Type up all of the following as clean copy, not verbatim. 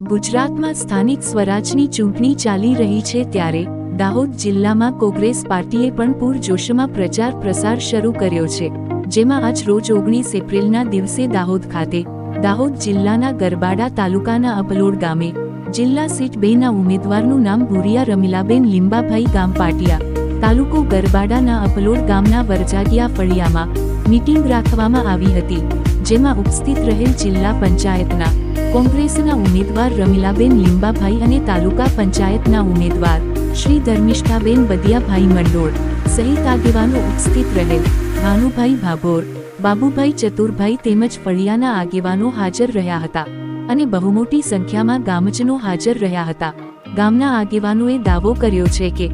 ગુજરાતમાં સ્થાનિક સ્વરાજની ચૂંટણી ચાલી રહી છે ત્યારે દાહોદ જિલ્લામાં કોંગ્રેસ પાર્ટીએ પણ પૂરજોશમાં પ્રચાર પ્રસાર શરૂ કર્યો છે, જેમાં આજ રોજ 19 એપ્રિલના દિવસે દાહોદ ખાતે દાહોદ જિલ્લાના ગરબાડા તાલુકાના અપલોડ ગામે જિલ્લા સીટ 2ના ઉમેદવારનું નામ ભુરિયા રમીલાબેન લીંબાભાઈ ગામ પાટિયા તાલુકો ગરબાડાના અપલોડ ગામના વરજાગિયા ફળિયામાં મીટિંગ રાખવામાં આવી હતી, જેમાં ઉપસ્થિત રહેલ જિલ્લા પંચાયતના કોંગ્રેસના ઉમેદવાર રમીલાબેન લીંબાભાઈ અને તાલુકા પંચાયતના ઉમેદવાર શ્રી ધર્મિષ્ઠાબેન બદિયાભાઈ મંડોળ સહિત આગેવાનો ઉપસ્થિત રહેલ ભાનુભાઈ ભાભોર, બાબુભાઈ ચતુરભાઈ તેમજ ફળિયાના આગેવાનો હાજર રહ્યા હતા અને બહુમોટી સંખ્યામાં ગામજનો હાજર રહ્યા હતા. ગામના આગેવાનોએ દાવો કર્યો છે કે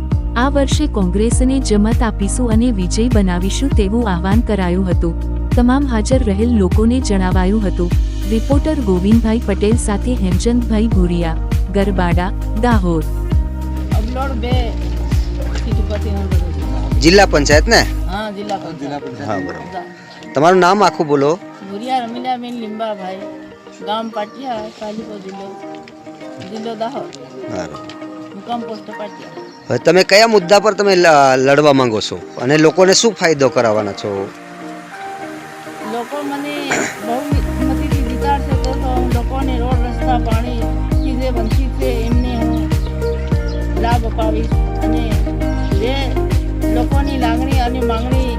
આ વર્ષે કોંગ્રેસને જમત આપીશું અને વિજય બનાવીશું તેવું આહવાન કરાયું હતું. તમામ હાજર રહેલ લોકોને જણાવાયું હતું. રિપોર્ટર ગોવિંદભાઈ પટેલ સાથે હેમચંદભાઈ ભુરિયા, ગરબાડા, દાહોદ. જિલ્લા પંચાયત ને? હા, જિલ્લા પંચાયત. હા, બરાબર. તમારું નામ આખું બોલો. ભુરિયા રમીલાબેન લીંબાભાઈ, ગામ પાટિયા, તાલુકો જિલ્લો દાહોદ, મુકામ પોસ્ટ પાટિયા. હવે તમે કયા મુદ્દા પર તમે લડવા માંગો છો અને લોકોને શું ફાયદો કરાવવાના છો? લોકો મને બહુમતીથી વિચાર છે તો લોકોને રોડ રસ્તા પાણી જે વંચિત છે એમને હું લાભ અપાવીશ અને જે લોકોની લાગણી અને માંગણી